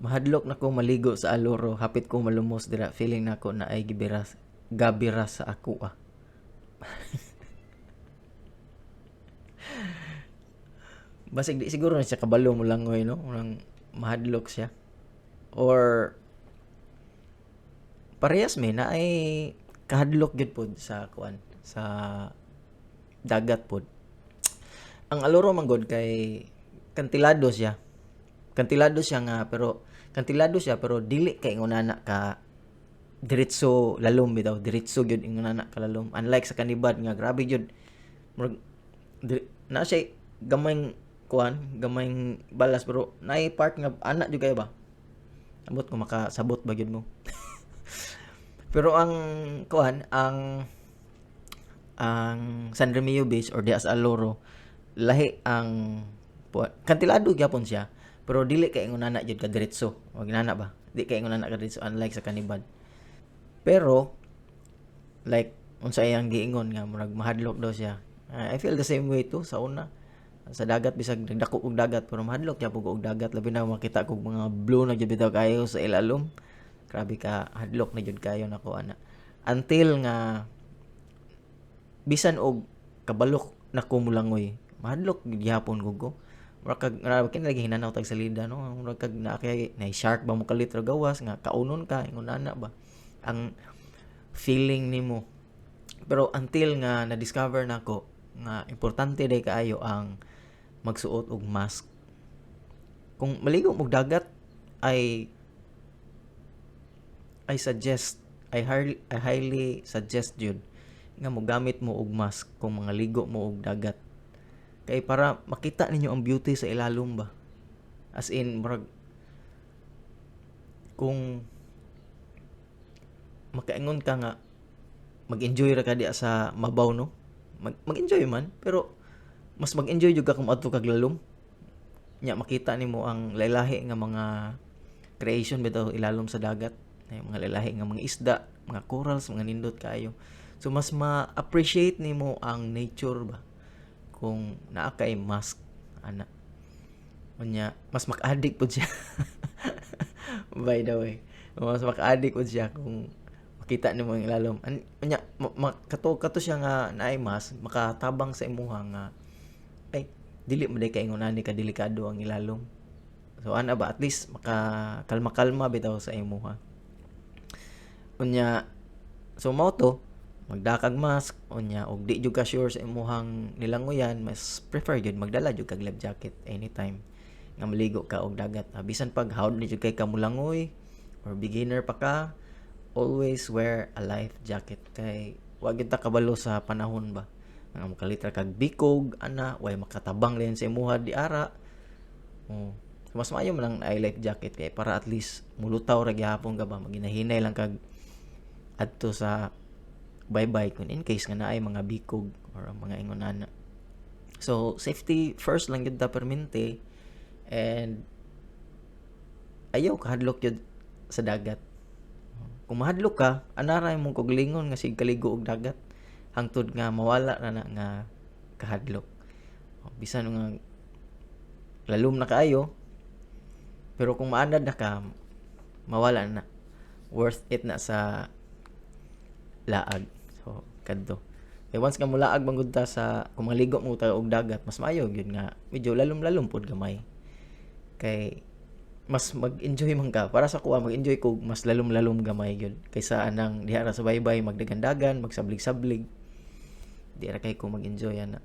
Mahadlok na ko maligo sa Aloro, hapit ko malumos dira, feeling na ko na ay gabiras sa ako ah. Basig di siguro na siya kabalo mo lang no? Murang mahadlok siya. Or parehas may na ay kahadlok gyud pod sa kuan, sa dagat pod. Ang Aloro manggod kay kantilado siya. Kantilado siya pero dili kay ngunana ka diretso lalom bitaw, diretso gyud ngunana ka lalom. Unlike sa Kanibad nga grabe gyud. Murag na siya gamayng kuan, gamayng balas pero naay part nga ana jud kay ba. Ambot ko makasabot ba gyud mo. Pero ang kuan, ang San Remigio Beach or Diaz Aloro, lahi ang kantilado gyapon siya pero dili kay ngunana jud ka diretso. O ginana ba? Di kay ngunana ka diretso unlike sa Kanibad. Pero like unsa iyang giingon nga murag mahadlok daw siya. I feel the same way too sa una. Sa dagat bisag nagdako og dagat pero mahadlok gyapon og dagat labi na makita kog mga blue na gyud bitaw kayo sa ilalom. Grabe ka hadlok na jud kayo nako ana. Until nga bisan og kabalok na ko mulangoy, mahadlok gyapon ko. Murag kag lagi hinanaw tag salida no. Murag kag na kay na shark ba mo kalit ra gawas nga kaunon ka ingon ana ba. Ang feeling nimo. Pero until nga na-discover nako nga importante day kaayo ang magsuot og mask. Kung maligo mo dagat I highly suggest yun nga mo gamit mo og mask kung mga ligo mo og dagat. Kay para makita ninyo ang beauty sa ilalom ba. As in, murag kung makaingon ka nga mag-enjoy ra ka di sa mabaw no. Mag-enjoy man pero mas mag-enjoy jud ka kung adto kag lalom. Nya makita nimo ang lahi nga mga creation bitaw ilalom sa dagat. Ay mga lalahi nga mga isda, mga corals, mga nindot kayo. So mas ma-appreciate nimo ang nature ba kung naa kay mask ana. Unya mas maka-addict pud siya. By the way, mas maka-addict pud siya kung makita nimo ang ilalom. Unya kato siya nga naay mask, makatabang sa imuha nga ay dili mo day kay ngunani ka delikado ang ilalom. So ana ba at least makakalma-kalma bitaw sa imuha. Unya so mao to magdakag mask unya og di jud ka sure sa imuhang nilangoyan mas prefer jud magdala jud kag life jacket anytime nga maligo ka og dagat. Bisan pag hawd ni jud kay ka mulangoy or beginner pa ka, always wear a life jacket kay wa gyud ta kabalo sa panahon ba nga mokalitra kag bikog ana way makatabang din sa imuha di ara. So mas maayo man lang ay life jacket kay para at least mulutaw ra gyapon ka ba maginahinay lang kag adto sa bye-bye kung in case nga naay mga bikog or mga ingonana. So safety first lang gyud ta permente and ayaw kahadlok gyud sa dagat. Kung mahadlok ka anara imong koglingon nga sig kaligo og dagat hangtod nga mawala na nga kahadlok. Bisan nga lalom na kaayo pero kung maanad na ka mawala na, worth it na sa laag. So kadto kay once nga mulaag manggod ta sa kung maligo mo ta og dagat mas maayo gyud nga medyo lalom-lalom pod gamay kay mas mag-enjoy man ka. Para sa kuha mag-enjoy ko mas lalom-lalom gamay gyud kaysa anang diha ra sa baybay magdagandagan magsablig-sablig di ra kay ko mag-enjoy ana.